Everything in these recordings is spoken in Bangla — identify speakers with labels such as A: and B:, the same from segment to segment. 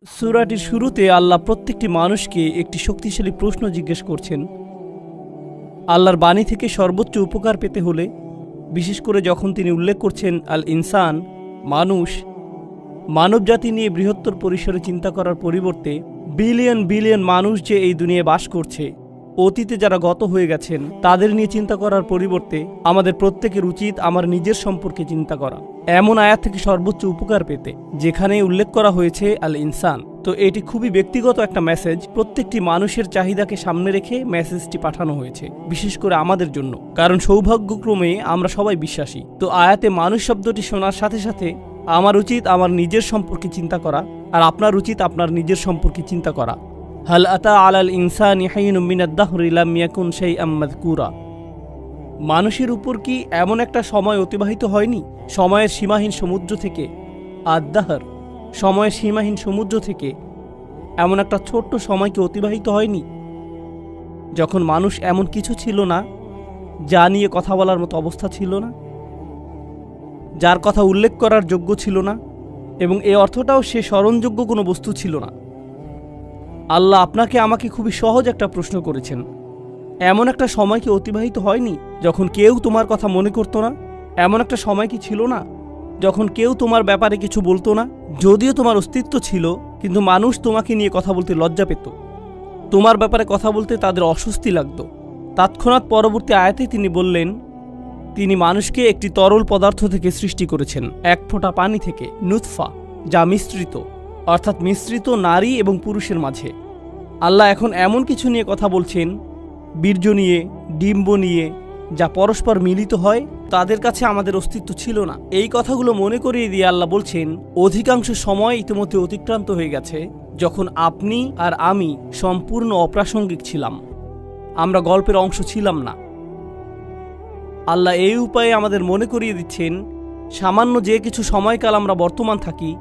A: সূরাটির শুরুতে আল্লাহ প্রত্যেকটি মানুষকে একটি শক্তিশালী প্রশ্ন জিজ্ঞেস করছেন। আল্লাহর বাণী থেকে সর্বোচ্চ উপকার পেতে হলে, বিশেষ করে যখন তিনি উল্লেখ করছেন আল ইনসান, মানুষ, মানবজাতি নিয়ে বৃহত্তর পরিসরে চিন্তা করার পরিবর্তে বিলিয়ন বিলিয়ন মানুষ যে এই দুনিয়ায় বাস করছে, অতীতে যারা গত হয়ে গেছেন তাদের নিয়ে চিন্তা করার পরিবর্তে আমাদের প্রত্যেকের উচিত আমার নিজের সম্পর্কে চিন্তা করা, এমন আয়াত থেকে সর্বোচ্চ উপকার পেতে, যেখানে উল্লেখ করা হয়েছে আল ইনসান। তো এটি খুবই ব্যক্তিগত একটা মেসেজ, প্রত্যেকটি মানুষের চাহিদাকে সামনে রেখে মেসেজটি পাঠানো হয়েছে, বিশেষ করে আমাদের জন্য, কারণ সৌভাগ্যক্রমে আমরা সবাই বিশ্বাসী। তো আয়াতে মানুষ শব্দটি শোনার সাথে সাথে আমার উচিত আমার নিজের সম্পর্কে চিন্তা করা, আর আপনার উচিত আপনার নিজের সম্পর্কে চিন্তা করা। হাল আতা আলাল ইনসানি হাইনুম মিনাদ দাহরি লাম ইয়াকুন শাইআম মাযকুরা। মানুষের উপর কি এমন একটা সময় অতিবাহিত হয়নি, সময়ের সীমাহীন সমুদ্র থেকে, আদ-দাহর, সময়ের সীমাহীন সমুদ্র থেকে এমন একটা ছোট্ট সময়কে অতিবাহিত হয়নি, যখন মানুষ এমন কিছু ছিল না যা নিয়ে কথা বলার মতো অবস্থা ছিল না, যার কথা উল্লেখ করার যোগ্য ছিল না, এবং এ অর্থটাও সে স্মরণযোগ্য কোনো বস্তু ছিল না। আল্লাহ আপনাকে আমাকে খুবই সহজ একটা প্রশ্ন করেছেন, এমন একটা সময় কি অতিবাহিত হয়নি যখন কেউ তোমার কথা মনে করতো না? এমন একটা সময় কি ছিল না যখন কেউ তোমার ব্যাপারে কিছু বলতো না? যদিও তোমার অস্তিত্ব ছিল, কিন্তু মানুষ তোমাকে নিয়ে কথা বলতে লজ্জা পেত, তোমার ব্যাপারে কথা বলতে তাদের অস্বস্তি লাগত। তৎক্ষণাৎ পরবর্তী আয়াতে তিনি বললেন, তিনি মানুষকে একটি তরল পদার্থ থেকে সৃষ্টি করেছেন, এক ফোঁটা পানি থেকে, নুতফা, যা মিশ্রিত, অর্থাৎ মিশ্রিত নারী এবং পুরুষের মাঝে। আল্লাহ এখন এমন কিছু নিয়ে কথা বলছেন, বীর্য নিয়ে, ডিম্ব নিয়ে, যা পরস্পর মিলিত হয়, তাদের কাছে আমাদের অস্তিত্ব ছিল না। এই কথাগুলো মনে করিয়ে দিয়ে আল্লাহ বলছেন, অধিকাংশ সময় ইতিমধ্যে অতিক্রান্ত হয়ে গেছে যখন আপনি আর আমি সম্পূর্ণ অপ্রাসঙ্গিক ছিলাম, আমরা গল্পের অংশ ছিলাম না। আল্লাহ এই উপায়ে আমাদের মনে করিয়ে দিচ্ছেন, সামান্য যে কিছু সময়কাল আমরা বর্তমান থাকি,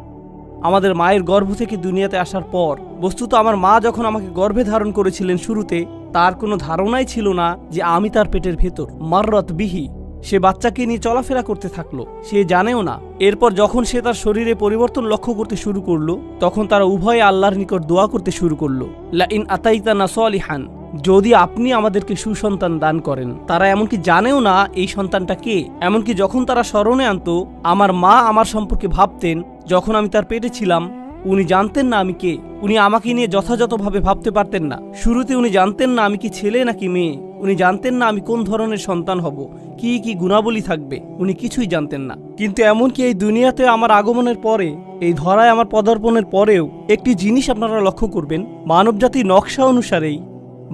A: আমাদের মায়ের গর্ভ থেকে দুনিয়াতে আসার পর, বস্তুত আমার মা যখন আমাকে গর্ভে ধারণ করেছিলেন শুরুতে, তার কোনো ধারণাই ছিল না যে আমি তার পেটের ভেতর। মাররত বিহি, সে বাচ্চাকে নিয়ে চলাফেরা করতে থাকলো, সে জানেও না। এরপর যখন সে তার শরীরে পরিবর্তন লক্ষ্য করতে শুরু করলো, তখন তারা উভয়ে আল্লাহর নিকট দোয়া করতে শুরু করলো, লা ইন আতাইতানা সলিহান, যদি আপনি আমাদেরকে সুসন্তান দান করেন। তারা এমনকি জানেও না এই সন্তানটা কে। এমনকি যখন তারা স্মরণে আনতো, আমার মা আমার সম্পর্কে ভাবতেন, যখন আমি তার পেটে ছিলাম, উনি জানতেন না আমি কে, উনি আমাকে নিয়ে যথাযথভাবে ভাবতে পারতেন না। শুরুতে উনি জানতেন না আমি কি ছেলে নাকি মেয়ে, উনি জানতেন না আমি কোন ধরনের সন্তান হব, কি কি গুণাবলী থাকবে, উনি কিছুই জানতেন না। কিন্তু এমনকি এই দুনিয়াতে আমার আগমনের পরে, এই ধরায় আমার পদার্পণের পরেও একটি জিনিস আপনারা লক্ষ্য করবেন, মানবজাতির নকশা অনুসারেই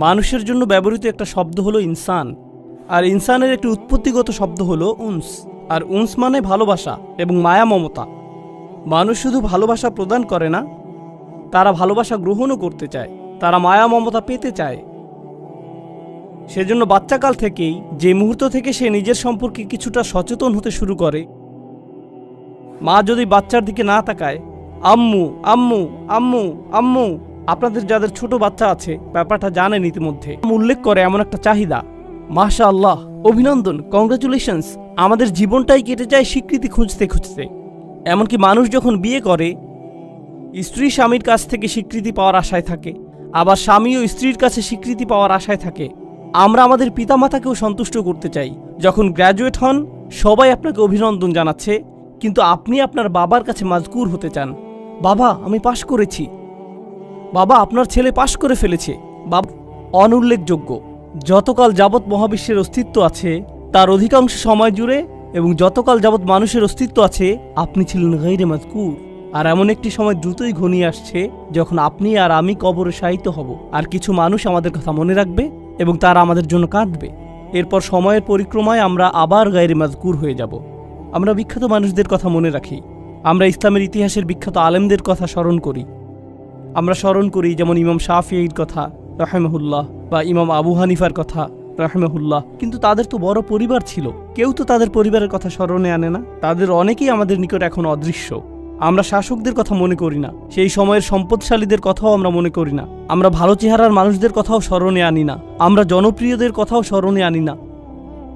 A: মানুষের জন্য ব্যবহৃত একটা শব্দ হলো ইনসান, আর ইনসানের একটি উৎপত্তিগত শব্দ হলো উনস, আর উনস মানে ভালোবাসা এবং মায়া মমতা। মানুষ শুধু ভালোবাসা প্রদান করে না, তারা ভালোবাসা গ্রহণও করতে চায়, তারা মায়া মমতা পেতে চায়। সেজন্য বাচ্চাকাল থেকেই, যে মুহূর্ত থেকে সে নিজের সম্পর্কে কিছুটা সচেতন হতে শুরু করে, মা যদি বাচ্চার দিকে না তাকায়, আম্মু আম্মু আম্মু আম্মু, আপনাদের যাদের ছোট বাচ্চা আছে ব্যাপারটা জানেন ইতিমধ্যে, উল্লেখ করে এমন একটা চাহিদা, মাশাআল্লাহ, অভিনন্দন, কংগ্রাচুলেশনস, আমাদের জীবনটাই কেটে যায় স্বীকৃতি খুঁজতে খুঁজতে। এমনকি মানুষ যখন বিয়ে করে, স্ত্রী স্বামীর কাছ থেকে স্বীকৃতি পাওয়ার আশায় থাকে, আবার স্বামীও স্ত্রীর কাছে স্বীকৃতি পাওয়ার আশায় থাকে। আমরা আমাদের পিতামাতাকেও সন্তুষ্ট করতে চাই। যখন গ্র্যাজুয়েট হন, সবাই আপনাকে অভিনন্দন জানাচ্ছে, কিন্তু আপনি আপনার বাবার কাছে মাজকুর হতে চান, বাবা আমি পাশ করেছি, বাবা আপনার ছেলে পাশ করে ফেলেছে, বাবা। অনুল্লেখযোগ্য, যতকাল যাবৎ মহাবিশ্বের অস্তিত্ব আছে তার অধিকাংশ সময় জুড়ে, এবং যতকাল যাবৎ মানুষের অস্তিত্ব আছে, আপনি ছিলেন গায়রে মাজকুর। আর এমন একটি সময় দ্রুতই ঘনিয়ে আসছে যখন আপনি আর আমি কবরে শায়িত হব, আর কিছু মানুষ আমাদের কথা মনে রাখবে এবং তারা আমাদের জন্য কাঁদবে। এরপর সময়ের পরিক্রমায় আমরা আবার গায়রে মাজকুর হয়ে যাব। আমরা বিখ্যাত মানুষদের কথা মনে রাখি, আমরা ইসলামের ইতিহাসের বিখ্যাত আলেমদের কথা স্মরণ করি, আমরা স্মরণ করি যেমন ইমাম শাফিঈর কথা রাহিমাহুল্লাহ, বা ইমাম আবু হানিফার কথা রাহিমাহুল্লাহ, কিন্তু তাদের তো বড় পরিবার ছিল, কেউ তো তাদের পরিবারের কথা স্মরণে আনে না। তাদের অনেকেই আমাদের নিকট এখন অদৃশ্য। আমরা শাসকদের কথা মনে করি না, সেই সময়ের সম্পদশালীদের কথাও আমরা মনে করি না, আমরা ভালো চেহারার মানুষদের কথাও স্মরণে আনি না, আমরা জনপ্রিয়দের কথাও স্মরণে আনি না।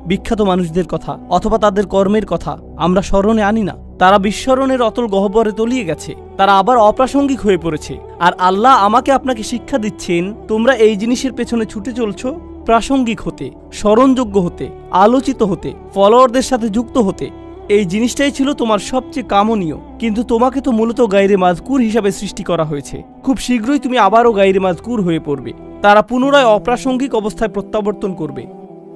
A: বিখ্যাত মানুষদের কথা অথবা তাদের কর্মের কথা আমরা স্মরণে আনি না। তারা বিস্মরণের অতল গহ্বরে তলিয়ে গেছে, তারা আবার অপ্রাসঙ্গিক হয়ে পড়েছে। আর আল্লাহ আমাকে আপনাকে শিক্ষা দিচ্ছেন, তোমরা এই জিনিসের পেছনে ছুটে চলছো প্রাসঙ্গিক হতে, স্মরণযোগ্য হতে, আলোচিত হতে, ফলোয়ারদের সাথে যুক্ত হতে। এই জিনিসটাই ছিল তোমার সবচেয়ে কামনীয়, কিন্তু তোমাকে তো মূলত গায়রে মাজকুর হিসাবে সৃষ্টি করা হয়েছে। খুব শীঘ্রই তুমি আবারও গায়রে মাজকুর হয়ে পড়বে। তারা পুনরায় অপ্রাসঙ্গিক অবস্থায় প্রত্যাবর্তন করবে।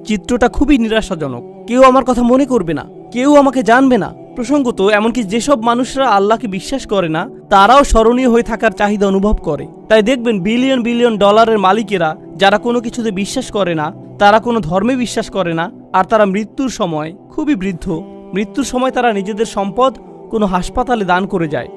A: চিত্রটা খুবই নিরাশাজনক। কেউ আমার কথা মনে করবে না, কেউ আমাকে জানবে না। প্রসঙ্গত এমনকি যেসব মানুষরা আল্লাহকে বিশ্বাস করে না তারাও স্মরণীয় হয়ে থাকার চাহিদা অনুভব করে। তাই দেখবেন বিলিয়ন বিলিয়ন ডলারের মালিকেরা যারা কোনো কিছুতে বিশ্বাস করে না, তারা কোনো ধর্মে বিশ্বাস করে না, আর তারা মৃত্যুর সময় খুবই বৃদ্ধ, মৃত্যুর সময় তারা নিজেদের সম্পদ কোনো হাসপাতালে দান করে যায়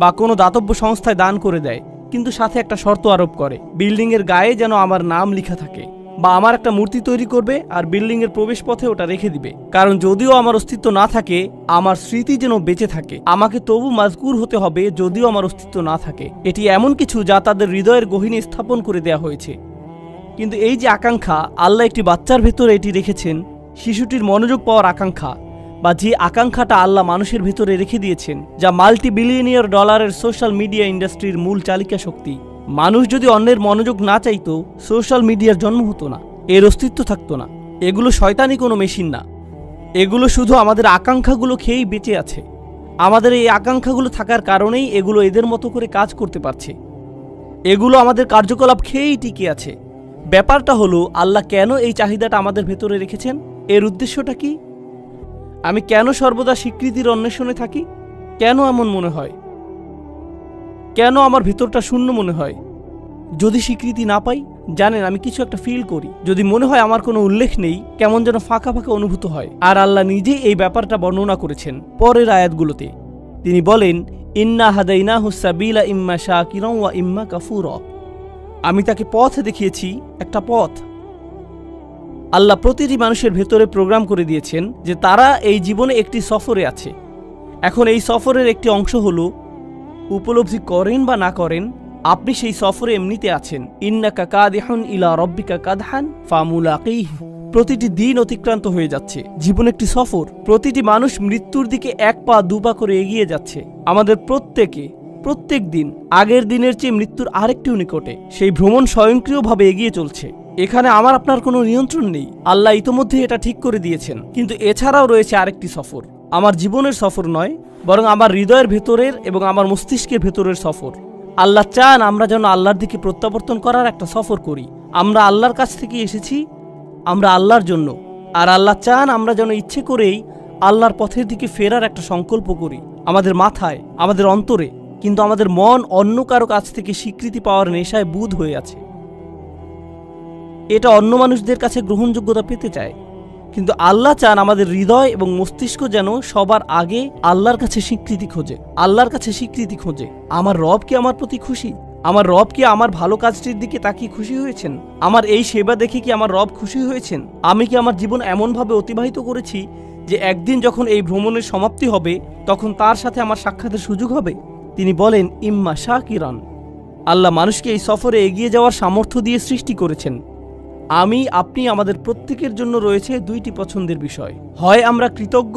A: বা কোনো দাতব্য সংস্থায় দান করে দেয়, কিন্তু সাথে একটা শর্ত আরোপ করে, বিল্ডিংয়ের গায়ে যেন আমার নাম লেখা থাকে, বা আমার একটা মূর্তি তৈরি করবে আর বিল্ডিংয়ের প্রবেশ পথে ওটা রেখে দিবে। কারণ যদিও আমার অস্তিত্ব না থাকে, আমার স্মৃতি যেন বেঁচে থাকে। আমাকে তবু মাজকুর হতে হবে যদিও আমার অস্তিত্ব না থাকে। এটি এমন কিছু যা তাদের হৃদয়ের গহীনে স্থাপন করে দেয়া হয়েছে। কিন্তু এই যে আকাঙ্ক্ষা, আল্লাহ একটি বাচ্চার ভেতরে এটি রেখেছেন, শিশুটির মনোযোগ পাওয়ার আকাঙ্ক্ষা, বা যে আকাঙ্ক্ষাটা আল্লাহ মানুষের ভেতরে রেখে দিয়েছেন, যা মাল্টি বিলিয়নিয়ার ডলারের সোশ্যাল মিডিয়া ইন্ডাস্ট্রির মূল চালিকা শক্তি। মানুষ যদি অন্যের মনোযোগ না চাইতো, সোশ্যাল মিডিয়ার জন্ম হতো না, এর অস্তিত্ব থাকতো না। এগুলো শয়তানি কোনো মেশিন না, এগুলো শুধু আমাদের আকাঙ্ক্ষাগুলো খেয়েই বেঁচে আছে। আমাদের এই আকাঙ্ক্ষাগুলো থাকার কারণেই এগুলো এদের মতো করে কাজ করতে পারছে। এগুলো আমাদের কার্যকলাপ খেয়েই টিকে আছে। ব্যাপারটা হলো, আল্লাহ কেন এই চাহিদাটা আমাদের ভেতরে রেখেছেন? এর উদ্দেশ্যটা কি? আমি কেন সর্বদা স্বীকৃতির অন্বেষণে থাকি? কেন এমন মনে হয়? কেন আমার ভেতরটা শূন্য মনে হয়? যদি স্বীকৃতি না পাই, জানেন আমি কিছু একটা ফিল করি। যদি মনে হয় আমার কোনো উল্লেখ নেই, কেমন যেন ফাঁকা ফাঁকা অনুভূত হয়। আর আল্লাহ নিজেই এই ব্যাপারটা বর্ণনা করেছেন পরের আয়াতগুলোতে। তিনি বলেন, ইন্না হাদাইনাহু সাবিলা ইম্মা শাকিরান ওয়া ইম্মা কাফুরা। আমি তাকে পথ দেখিয়েছি, একটা পথ। আল্লাহ প্রতিটি মানুষের ভেতরে প্রোগ্রাম করে দিয়েছেন যে তারা এই জীবনে একটি সফরে আছে। এখন এই সফরের একটি অংশ হলো, উপলব্ধি করেন বা না করেন, আপনি সেই সফরে এমনিতে আছেন। ইন্নাকা কাদিহুন ইলা রব্বিকা কাদহান ফামুলাকিহি। প্রতিটি দিন অতিক্রান্ত হয়ে যাচ্ছে। জীবন একটি সফর। প্রতিটি মানুষ মৃত্যুর দিকে এক পা দুপা করে এগিয়ে যাচ্ছে। আমাদের প্রত্যেক দিন আগের দিনের চেয়ে মৃত্যুর আরেকটিও নিকটে। সেই ভ্রমণ স্বয়ংক্রিয়ভাবে এগিয়ে চলছে। এখানে আমার আপনার কোনো নিয়ন্ত্রণ নেই। আল্লাহ ইতোমধ্যে এটা ঠিক করে দিয়েছেন। কিন্তু এছাড়াও রয়েছে আরেকটি সফর। আমার জীবনের সফর নয়, বরং আমার হৃদয়ের ভেতরের এবং আমার মস্তিষ্কের ভেতরের সফর। আল্লাহ চান আমরা যেন আল্লাহর দিকে প্রত্যাবর্তন করার একটা সফর করি। আমরা আল্লাহর কাছ থেকে এসেছি, আমরা আল্লাহর জন্য। আর আল্লাহ চান আমরা যেন ইচ্ছে করেই আল্লাহর পথের দিকে ফেরার একটা সংকল্প করি, আমাদের মাথায়, আমাদের অন্তরে। কিন্তু আমাদের মন অন্য কারো কাছ থেকে স্বীকৃতি পাওয়ার নেশায় বুঁদ হয়ে আছে। এটা অন্য মানুষদের কাছে গ্রহণযোগ্যতা পেতে চায়। কিন্তু আল্লাহ চান আমাদের হৃদয় এবং মস্তিষ্ক যেন সবার আগে আল্লাহর কাছে স্বীকৃতি খোঁজে, আল্লাহর কাছে স্বীকৃতি খোঁজে। আমার রব কি আমার প্রতি খুশি? আমার রব কি আমার ভালো কাজটির দিকে তাকিয়ে খুশি হয়েছেন? আমার এই সেবা দেখে কি আমার রব খুশি হয়েছেন? আমি কি আমার জীবন এমনভাবে অতিবাহিত করেছি যে একদিন যখন এই ভ্রমণের সমাপ্তি হবে, তখন তার সাথে আমার সাক্ষাতের সুযোগ হবে? তিনি বলেন, ইম্মা শাকিরান। আল্লাহ মানুষকে এই সফরে এগিয়ে যাওয়ার সামর্থ্য দিয়ে সৃষ্টি করেছেন। আপনি আমাদের প্রত্যেকের জন্য রয়েছে দুইটি পছন্দের বিষয়। হয় আমরা কৃতজ্ঞ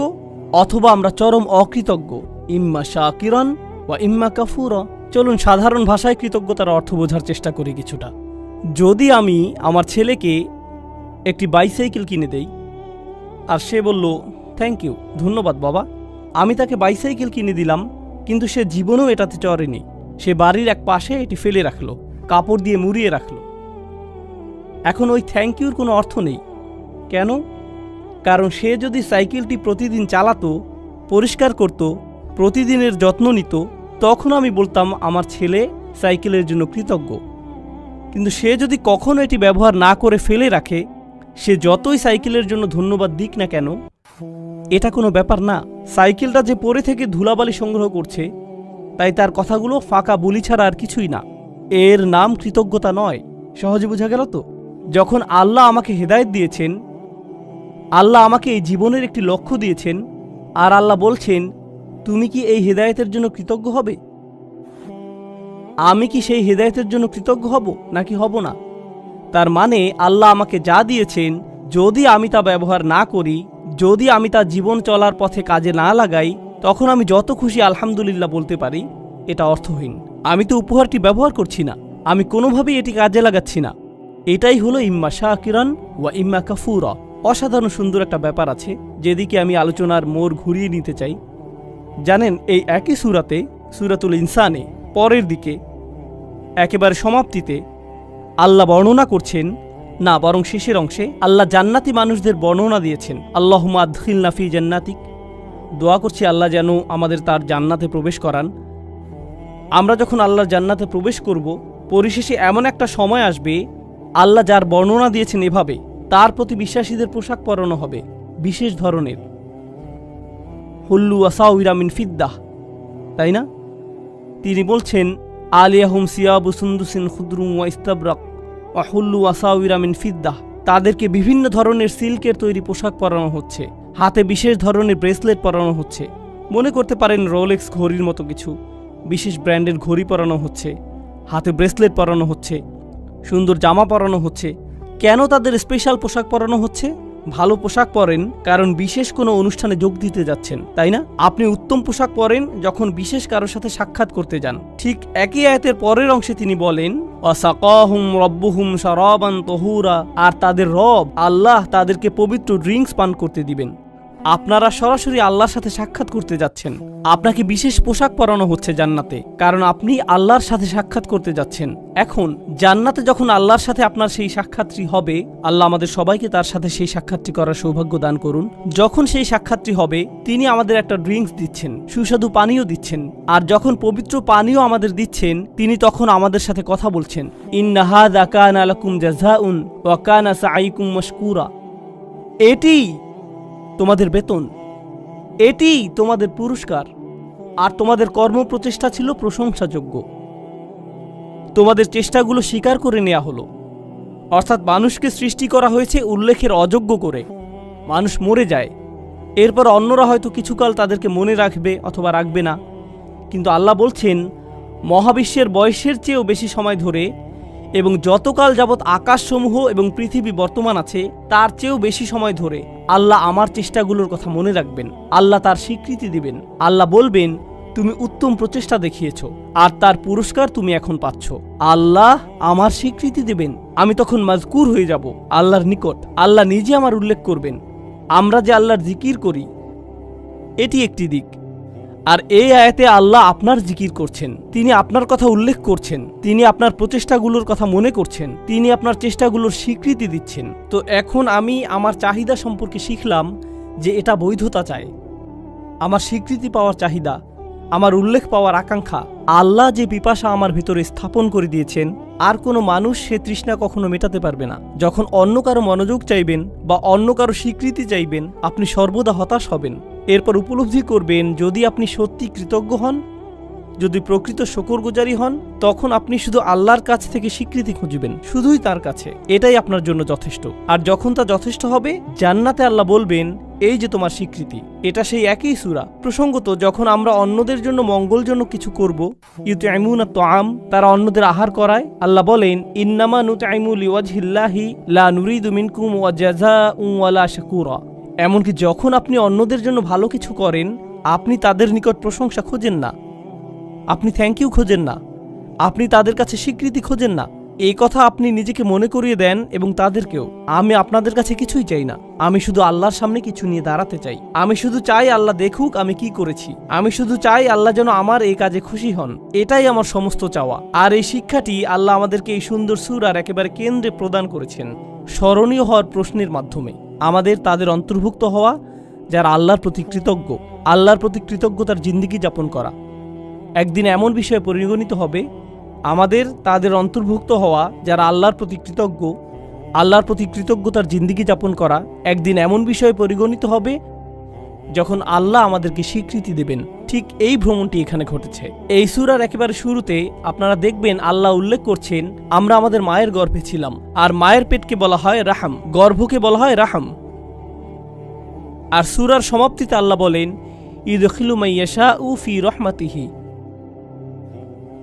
A: অথবা আমরা চরম অকৃতজ্ঞ। ইম্মা শাকিরান ওয়া ইম্মা কাফুরা। চলুন সাধারণ ভাষায় কৃতজ্ঞতার অর্থ বোঝার চেষ্টা করি কিছুটা। যদি আমি আমার ছেলেকে একটি বাইসাইকেল কিনে দেই আর সে বলল, থ্যাংক ইউ, ধন্যবাদ বাবা, আমি তাকে বাইসাইকেল কিনে দিলাম, কিন্তু সে জীবনেও এটাতে চড়েনি। সে বাড়ির এক পাশে এটি ফেলে রাখলো, কাপড় দিয়ে মুড়িয়ে রাখলো। এখন ওই থ্যাংক ইউর কোনো অর্থ নেই। কেন? কারণ সে যদি সাইকেলটি প্রতিদিন চালাতো, পরিষ্কার করত, প্রতিদিনের যত্ন নিত, তখন আমি বলতাম আমার ছেলে সাইকেলের জন্য কৃতজ্ঞ। কিন্তু সে যদি কখনো এটি ব্যবহার না করে ফেলে রাখে, সে যতই সাইকেলের জন্য ধন্যবাদ দিক না কেন, এটা কোনো ব্যাপার না। সাইকেলটা যে পরে থেকে ধুলাবালি সংগ্রহ করছে, তাই তার কথাগুলো ফাঁকা বুলি ছাড়া আর কিছুই না। এর নাম কৃতজ্ঞতা নয়। সহজে বোঝা গেল তো? যখন আল্লাহ আমাকে হেদায়েত দিয়েছেন, আল্লাহ আমাকে এই জীবনের একটি লক্ষ্য দিয়েছেন, আর আল্লাহ বলছেন, তুমি কি এই হেদায়েতের জন্য কৃতজ্ঞ হবে? আমি কি সেই হেদায়েতের জন্য কৃতজ্ঞ হব নাকি হব না? তার মানে আল্লাহ আমাকে যা দিয়েছেন, যদি আমি তা ব্যবহার না করি, যদি আমি তা জীবন চলার পথে কাজে না লাগাই, তখন আমি যত খুশি আলহামদুলিল্লাহ বলতে পারি, এটা অর্থহীন। আমি তো উপহারটি ব্যবহার করছি না, আমি কোনোভাবেই এটি কাজে লাগাচ্ছি না। এটাই হলো ইম্মা শাকিরান ওয়া ইম্মা কাফুরা। অসাধারণ সুন্দর একটা ব্যাপার আছে, যেদিকে আমি আলোচনার মোড় ঘুরিয়ে নিতে চাই। জানেন, এই একই সূরাতে, সূরাতুল ইনসানে পরের দিকে একেবারে সমাপ্তিতে আল্লাহ বর্ণনা করছেন, না বরং শেষের অংশে আল্লাহ জান্নাতি মানুষদের বর্ণনা দিয়েছেন। আল্লাহুম্মা আদখিলনা ফি জান্নাতিক। দোয়া করছি আল্লাহ যেন আমাদের তার জান্নাতে প্রবেশ করান। আমরা যখন আল্লাহর জান্নাতে প্রবেশ করব, পরিশেষে এমন একটা সময় আসবে, আল্লাহ যার বর্ণনা দিয়েছেন এভাবে, তার প্রতি বিশ্বাসীদের পোশাক পরানো হবে বিশেষ ধরনের, হুল্লু আসাউইরা মিন ফিদ্দাহ, তাই না? তিনি বলছেন, আলিয়াহুম সিয়াবু সুন্দুসিন খুদরুম ওয়া ইস্তাবরাক ওয়া হুল্লু আসাউইরা মিন ফিদ্দাহ। তাদেরকে বিভিন্ন ধরনের সিল্কের তৈরি পোশাক পরানো হচ্ছে, হাতে বিশেষ ধরনের ব্রেসলেট পরানো হচ্ছে। মনে করতে পারেন রোলেক্স ঘড়ির মতো কিছু, বিশেষ ব্র্যান্ডের ঘড়ি পরানো হচ্ছে, হাতে ব্রেসলেট পরানো হচ্ছে, সুন্দর জামা পরানো হচ্ছে। কেন তাদের স্পেশাল পোশাক পরানো হচ্ছে? ভালো পোশাক পরেন কারণ বিশেষ কোনো অনুষ্ঠানে যোগ দিতে যাচ্ছেন, তাই না? আপনি উত্তম পোশাক পরেন যখন বিশেষ কারোর সাথে সাক্ষাৎ করতে যান। ঠিক একই আয়াতের পরের অংশে তিনি বলেন, ওয়াসাকাহুম রব্বুহুম শারাবান তাহুরা। আর তাদের রব আল্লাহ তাদেরকে পবিত্র ড্রিঙ্কস পান করতে দিবেন। আপনারা সরাসরি আল্লাহর সাথে সাক্ষাৎ করতে যাচ্ছেন, আপনাকে বিশেষ পোশাক পরানো হচ্ছে জান্নাতে, কারণ আপনি আল্লাহর সাথে সাক্ষাৎ করতে যাচ্ছেন। এখন জান্নাতে যখন আল্লাহর সাথে আপনার সেই সাক্ষাৎটি হবে, আল্লাহ আমাদের সবাইকে তার সাথে সেই সাক্ষাৎটি করার সৌভাগ্য দান করুন। যখন সেই সাক্ষাৎটি হবে, তিনি আমাদের একটা ড্রিঙ্কস দিচ্ছেন, সুস্বাদু পানীয় দিচ্ছেন। আর যখন পবিত্র পানীয় আমাদের দিচ্ছেন, তিনি তখন আমাদের সাথে কথা বলছেন, ইন্না হাযা কানা লাকুম জাযাউন ওয়া কানা সাঈকুম মাশকুরা। এটি তোমাদের বেতন, এটি তোমাদের পুরস্কার, আর তোমাদের কর্মপ্রচেষ্টা ছিল প্রশংসাযোগ্য। তোমাদের চেষ্টাগুলো স্বীকার করে নেওয়া হলো। অর্থাৎ মানুষকে সৃষ্টি করা হয়েছে উল্লেখের অযোগ্য করে। মানুষ মরে যায়, এরপর অন্যরা হয়তো কিছুকাল তাদেরকে মনে রাখবে অথবা রাখবে না, কিন্তু আল্লাহ বলছেন, মহাবিশ্বের বয়সের চেয়েও বেশি সময় ধরে এবং যতকাল যাবৎ আকাশসমূহ এবং পৃথিবী বর্তমান আছে তার চেয়েও বেশি সময় ধরে আল্লাহ আমার চেষ্টাগুলোর কথা মনে রাখবেন। আল্লাহ তার স্বীকৃতি দিবেন। আল্লাহ বলবেন, তুমি উত্তম প্রচেষ্টা দেখিয়েছ, আর তার পুরস্কার তুমি এখন পাচ্ছ। আল্লাহ আমার স্বীকৃতি দেবেন। আমি তখন মাজকুর হয়ে যাব আল্লাহর নিকট। আল্লাহ নিজে আমার উল্লেখ করবেন। আমরা যে আল্লাহর জিকির করি, এটি একটি দিক। আর এই আয়াতে আল্লাহ আপনার জিকির করছেন, তিনি আপনার কথা উল্লেখ করছেন, তিনি আপনার প্রচেষ্টাগুলোর কথা মনে করছেন, তিনি আপনার চেষ্টাগুলোর স্বীকৃতি দিচ্ছেন। তো এখন আমি আমার চাহিদা সম্পর্কে শিখলাম যে এটা বৈধতা চায়, আমার স্বীকৃতি পাওয়ার চাহিদা, আমার উল্লেখ পাওয়ার আকাঙ্ক্ষা। আল্লাহ যে পিপাসা আমার ভিতরে স্থাপন করে দিয়েছেন, আর কোনো মানুষ সে তৃষ্ণা কখনো মেটাতে পারবে না। যখন অন্য কারো মনোযোগ চাইবেন বা অন্য কারো স্বীকৃতি চাইবেন, আপনি সর্বদা হতাশ হবেন। এরপর উপলব্ধি করবেন, যদি আপনি সত্যি কৃতজ্ঞ হন, যদি প্রকৃত শুকরগুজারি হন, তখন আপনি শুধু আল্লাহর কাছ থেকে স্বীকৃতি খুঁজবেন, শুধুই তার কাছে। এটাই আপনার জন্য যথেষ্ট। আর যখন তা যথেষ্ট হবে, জান্নাতে আল্লাহ বলবেন, এই যে তোমার স্বীকৃতি। এটা সেই একই সূরা। প্রসঙ্গত, যখন আমরা অন্যদের জন্য মঙ্গলজনক কিছু করব, ইউতঈমুনা তাআম, তারা অন্যদের আহার করায়, আল্লাহ বলেন, ইন্নামা নুতঈমু লিওয়াজহিল্লাহি লা নুরিদু মিনকুম ওয়াজাযাউন ওয়ালা শাকুরা। এমনকি যখন আপনি অন্যদের জন্য ভালো কিছু করেন, আপনি তাদের নিকট প্রশংসা খোঁজেন না, আপনি থ্যাংক ইউ খোঁজেন না, আপনি তাদের কাছে স্বীকৃতি খোঁজেন না। এই কথা আপনি নিজেকে মনে করিয়ে দেন এবং তাদেরকেও। আমি আপনাদের কাছে কিছুই চাই না, আমি শুধু আল্লাহর সামনে কিছু নিয়ে দাঁড়াতে চাই। আমি শুধু চাই আল্লাহ দেখুক আমি কি করেছি। আমি শুধু চাই আল্লাহ যেন আমার এই কাজে খুশি হন। এটাই আমার সমস্ত চাওয়া। আর এই শিক্ষাটি আল্লাহ আমাদেরকে এই সুন্দর সূরার একেবারে কেন্দ্রে প্রদান করেছেন, স্মরণীয় হওয়ার প্রশ্নের মাধ্যমে। আমাদের তাদের অন্তর্ভুক্ত হওয়া যারা আল্লাহর প্রতি কৃতজ্ঞ, আল্লাহর প্রতি কৃতজ্ঞতার জিন্দেগি যাপন করা। একদিন এমন বিষয়ে পরিগণিত হবে, আমাদের তাদের অন্তর্ভুক্ত হওয়া যারা আল্লাহর প্রতি কৃতজ্ঞ, আল্লাহর প্রতি কৃতজ্ঞতার জিন্দেগি যাপন করা একদিন এমন বিষয়ে পরিগণিত হবে যখন আল্লাহ আমাদেরকে স্বীকৃতি দেবেন। ঠিক এই ভ্রমণটি এখানে ঘটেছে। এই সূরার একেবারে শুরুতে আপনারা দেখবেন আল্লাহ উল্লেখ করছেন, আমরা আমাদের মায়ের গর্ভে ছিলাম। আর মায়ের পেটকে বলা হয় রাহাম, গর্ভকে বলা হয় রাহাম। আর সূরার সমাপ্তিতে আল্লাহ বলেন, ইদখিলু মাইয়াশাউ ফি রাহমাতিহি।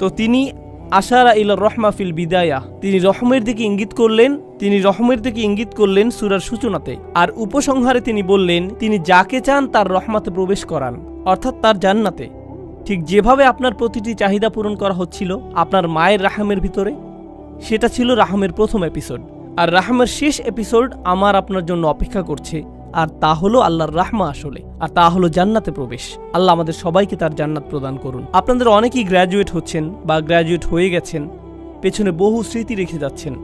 A: তো তিনি আশারা ইলা রহমা ফিল বিদায়া, তিনি রহমের দিকে ইঙ্গিত করলেন সূরার সূচনাতে। আর উপসংহারে তিনি বললেন তিনি যাকে চান তার রহমাতে প্রবেশ করান, অর্থাৎ তার জান্নাতে। ঠিক যেভাবে আপনার প্রতিটি চাহিদা পূরণ করা হচ্ছিল আপনার মায়ের রাহমের ভিতরে, সেটা ছিল রাহমের প্রথম এপিসোড। আর রাহমের শেষ এপিসোড আমার আপনার জন্য অপেক্ষা করছে, আর তা হলো আল্লাহর রাহমা আসলে, আর তা হলো জান্নাতে প্রবেশ। আল্লাহ আমাদের সবাইকে তার জান্নাত প্রদান করুন। আপনাদের অনেকেই গ্র্যাজুয়েট হচ্ছেন বা গ্র্যাজুয়েট হয়ে গেছেন, পেছনে বহু স্মৃতি রেখে যাচ্ছেন,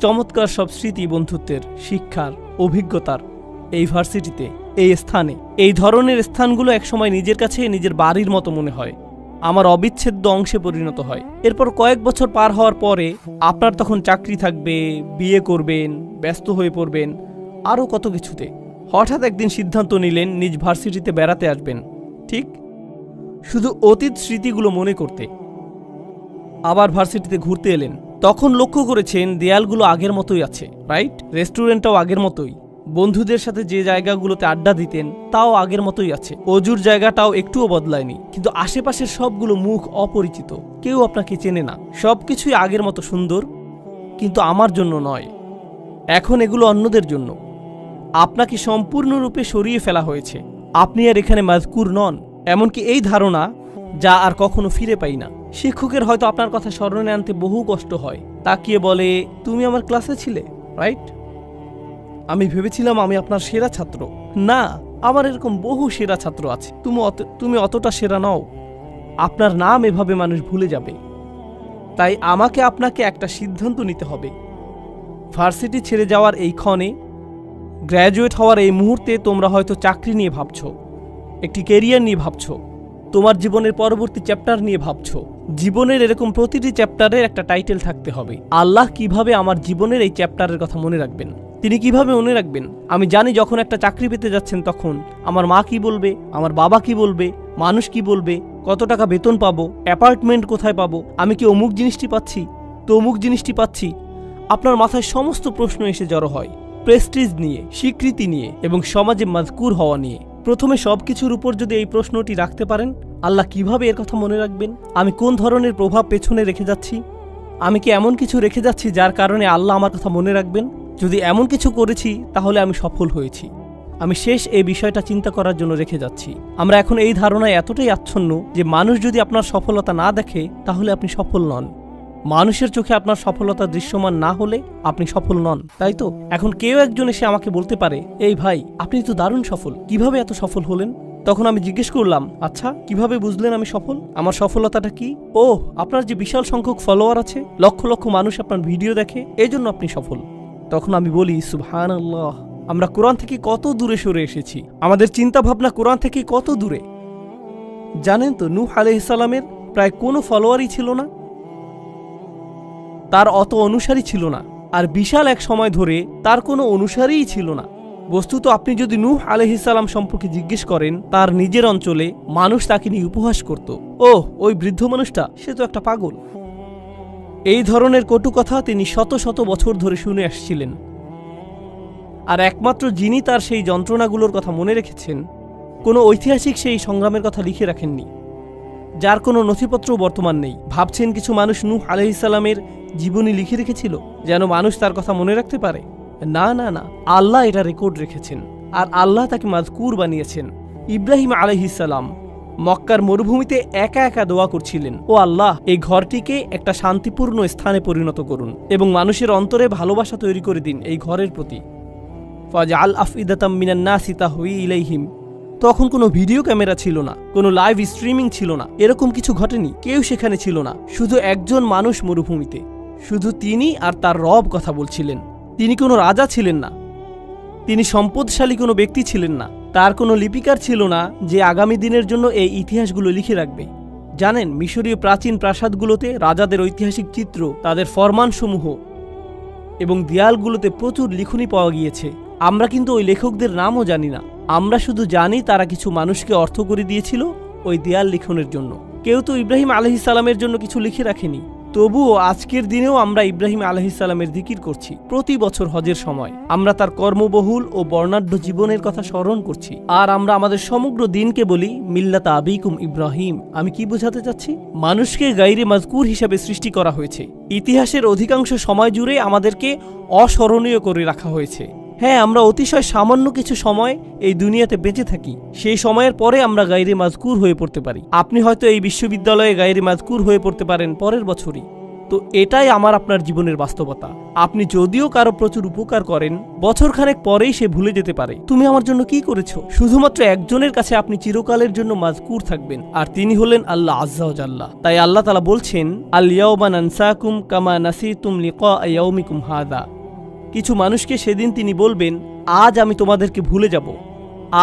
A: চমৎকার সব স্মৃতি, বন্ধুত্বের, শিক্ষার, অভিজ্ঞতার। এই ভার্সিটিতে, এই স্থানে, এই ধরনের স্থানগুলো একসময় নিজের কাছে নিজের বাড়ির মতো মনে হয়, আমার অবিচ্ছেদ্য অংশে পরিণত হয়। এরপর কয়েক বছর পার হওয়ার পরে আপনার তখন চাকরি থাকবে, বিয়ে করবেন, ব্যস্ত হয়ে পড়বেন, আরও কত কিছুতে। হঠাৎ একদিন সিদ্ধান্ত নিলেন নিজ ভার্সিটিতে বেড়াতে আসবেন, ঠিক শুধু অতীত স্মৃতিগুলো মনে করতে। আবার ভার্সিটিতে ঘুরতে এলেন, তখন লক্ষ্য করেছেন দেয়ালগুলো আগের মতোই আছে, রাইট? রেস্টুরেন্টটাও আগের মতোই, বন্ধুদের সাথে যে জায়গাগুলোতে আড্ডা দিতেন তাও আগের মতোই আছে, অজুর জায়গাটাও একটুও বদলায়নি। কিন্তু আশেপাশের সবগুলো মুখ অপরিচিত, কেউ আপনাকে চেনে না। সবকিছুই আগের মতো সুন্দর, কিন্তু আমার জন্য নয়, এখন এগুলো অন্যদের জন্য। আপনাকে সম্পূর্ণরূপে সরিয়ে ফেলা হয়েছে, আপনি আর এখানে মাজকুর নন। এমনকি এই ধারণা, যা আর কখনো ফিরে পাই না। শিক্ষকের হয়তো আপনার কথা স্মরণে আনতে বহু কষ্ট হয়, তাকিয়ে বলে তুমি আমার ক্লাসে ছিলে, রাইট? আমি ভেবেছিলাম আমি আপনার সেরা ছাত্র। না, আমার এরকম বহু সেরা ছাত্র আছে, তুমি অতটা সেরা নও। আপনার নাম এভাবে মানুষ ভুলে যাবে। তাই আমাকে আপনাকে একটা সিদ্ধান্ত নিতে হবে। ভার্সিটি ছেড়ে যাওয়ার এই ক্ষণে, গ্র্যাজুয়েট হওয়ার এই মুহূর্তে তোমরা হয়তো চাকরি নিয়ে ভাবছো, একটি ক্যারিয়ার নিয়ে ভাবছো, তোমার জীবনের পরবর্তী চ্যাপ্টার নিয়ে ভাবছো। জীবনের এরকম প্রতিটি চ্যাপ্টারের একটা টাইটেল থাকতে হবে। আল্লাহ কিভাবে আমার জীবনের এই চ্যাপ্টারের কথা মনে রাখবেন? তিনি কিভাবে মনে রাখবেন? আমি জানি যখন একটা চাকরি পেতে যাচ্ছেন তখন আমার মা কি বলবে, আমার বাবা কি বলবে, মানুষ কি বলবে, কত টাকা বেতন পাবো, অ্যাপার্টমেন্ট কোথায় পাবো, আমি কি অমুক জিনিসটি পাচ্ছি, তো অমুক জিনিসটি পাচ্ছি। আপনার মাথায় সমস্ত প্রশ্ন এসে জড়ো হয়, প্রেস্টিজ নিয়ে, স্বীকৃতি নিয়ে এবং সমাজে মাজকুর হওয়া নিয়ে। প্রথমে সবকিছুর উপর যদি এই প্রশ্নটি রাখতে পারেন, আল্লাহ কিভাবে এর কথা মনে রাখবেন? আমি কোন ধরনের প্রভাব পেছনে রেখে যাচ্ছি? আমি কি এমন কিছু রেখে যাচ্ছি যার কারণে আল্লাহ আমার কথা মনে রাখবেন? যদি এমন কিছু করেছি তাহলে আমি সফল হয়েছি। আমি শেষ এই বিষয়টা চিন্তা করার জন্য রেখে যাচ্ছি। আমরা এখন এই ধারণায় এতটাই আচ্ছন্ন যে মানুষ যদি আপনার সফলতা না দেখে তাহলে আপনি সফল নন। মানুষের চোখে আপনার সফলতা দৃশ্যমান না হলে আপনি সফল নন, তাই তো? এখন কেউ একজন এসে আমাকে বলতে পারে, এই ভাই আপনি তো দারুণ সফল, কিভাবে এত সফল হলেন? তখন আমি জিজ্ঞেস করলাম, আচ্ছা কিভাবে বুঝলেন আমি সফল? আমার সফলতাটা কি? ও, আপনার যে বিশাল সংখ্যক ফলোয়ার আছে, লক্ষ লক্ষ মানুষ আপনার ভিডিও দেখে, এজন্য আপনি সফল। তখন আমি বলি, সুবহানাল্লাহ, আমরা কোরআন থেকে কত দূরে সরে এসেছি, আমাদের চিন্তা ভাবনা কোরআন থেকে কত দূরে। জানেন তো, নূহ আলাইহিস সালামের প্রায় কোনো ফলোয়ারই ছিল না, তার অত অনুসারী ছিল না, আর বিশাল এক সময় ধরে তার কোনো অনুসারীই ছিল না। বস্তুত আপনি যদি নূহ আলাইহিস সালাম সম্পর্কে জিজ্ঞেস করেন, তার নিজের অঞ্চলে মানুষ তাকে নিয়ে উপহাস করত, ওহ ওই বৃদ্ধ মানুষটা, সে তো একটা পাগল। এই ধরনের কটু কথা তিনি শত শত বছর ধরে শুনে আসছিলেন। আর একমাত্র যিনি তার সেই যন্ত্রণাগুলোর কথা মনে রেখেছেন, কোনো ঐতিহাসিক সেই সংগ্রামের কথা লিখে রাখেননি, যার কোনো নথিপত্র বর্তমান নেই। ভাবছেন কিছু মানুষ নূহ আলাইহিস সালামের জীবনী লিখে রেখেছিল যেন মানুষ তার কথা মনে রাখতে পারে? না না না, আল্লাহ এটা রেকর্ড রেখেছেন, আর আল্লাহ তাকে মাজকুর বানিয়েছেন। ইব্রাহিম আলাইহিস সালাম মক্কার মরুভূমিতে একা একা দোয়া করছিলেন, ও আল্লাহ, এই ঘরটিকে একটা শান্তিপূর্ণ স্থানে পরিণত করুন এবং মানুষের অন্তরে ভালোবাসা তৈরি করে দিন এই ঘরের প্রতি। ফাজআল আফইদাতাম মিনান নাসি তাহওয়ি ইলাইহিম। তখন কোনো ভিডিও ক্যামেরা ছিল না, কোনো লাইভ স্ট্রিমিং ছিল না, এরকম কিছু ঘটেনি, কেউ সেখানে ছিল না, শুধু একজন মানুষ মরুভূমিতে, শুধু তিনি আর তার রব কথা বলছিলেন। তিনি কোনো রাজা ছিলেন না, তিনি সম্পদশালী কোনো ব্যক্তি ছিলেন না, তার কোনো লিপিকার ছিল না যে আগামী দিনের জন্য এই ইতিহাসগুলো লিখে রাখবে। জানেন, মিশরীয় প্রাচীন প্রাসাদগুলোতে রাজাদের ঐতিহাসিক চিত্র, তাদের ফরমানসমূহ এবং দেয়ালগুলোতে প্রচুর লিখনি পাওয়া গিয়েছে। আমরা কিন্তু ওই লেখকদের নামও জানি না, আমরা শুধু জানি তারা কিছু মানুষকে অর্থ করে দিয়েছিল ওই দেয়াল লিখনের জন্য। কেউ তো ইব্রাহিম আলাইহিস সালামের জন্য কিছু লিখে রাখেনি, তবুও আজকের দিনেও আমরা ইব্রাহিম আলাইহিসসালামের জিকির করছি। প্রতি বছর হজের সময় আমরা তার কর্মবহুল ও বর্ণাঢ্য জীবনের কথা স্মরণ করছি। আর আমরা আমাদের সমগ্র দিনকে বলি মিল্লাতা আবিকুম ইব্রাহিম। আমি কি বোঝাতে চাচ্ছি? মানুষকে গায়রে মাজকুর হিসাবে সৃষ্টি করা হয়েছে। ইতিহাসের অধিকাংশ সময় জুড়ে আমাদেরকে অস্মরণীয় করে রাখা হয়েছে। হ্যাঁ, আমরা অতিশয় সামান্য কিছু সময় এই দুনিয়াতে বেঁচে থাকি, সেই সময়ের পরে আমরা গায়রে মাজকুর হয়ে পড়তে পারি। আপনি হয়তো এই বিশ্ববিদ্যালয়ে গায়রে মাজকুর হয়ে পড়তে পারেন পরের বছরই। তো এটাই আমার আপনার জীবনের বাস্তবতা। আপনি যদিও কারো প্রচুর উপকার করেন, বছরখানেক পরেই সে ভুলে যেতে পারে তুমি আমার জন্য কি করেছো। শুধুমাত্র একজনের কাছে আপনি চিরকালের জন্য মাজকুর থাকবেন, আর তিনি হলেন আল্লাহ আজ্জা ওয়া জাল্লা। তাই আল্লাহ তাআলা বলছেন, আল ইয়াওমা নানসাকুম কামা নাসিতুম লিকা ইয়াউমিকুম হাযা। কিছু মানুষকে সেদিন তিনি বলবেন, আজ আমি তোমাদেরকে ভুলে যাব,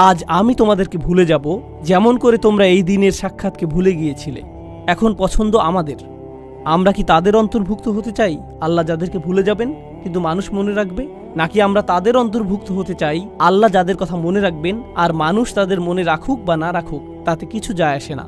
A: আজ আমি তোমাদেরকে ভুলে যাব, যেমন করে তোমরা এই দিনের সাক্ষাৎকে ভুলে গিয়েছিলে। এখন পছন্দ আমাদের, আমরা কি তাদের অন্তর্ভুক্ত হতে চাই আল্লাহ যাদেরকে ভুলে যাবেন কিন্তু মানুষ মনে রাখবে, নাকি আমরা তাদের অন্তর্ভুক্ত হতে চাই আল্লাহ যাদের কথা মনে রাখবেন আর মানুষ তাদের মনে রাখুক বা না রাখুক তাতে কিছু যায় আসে না।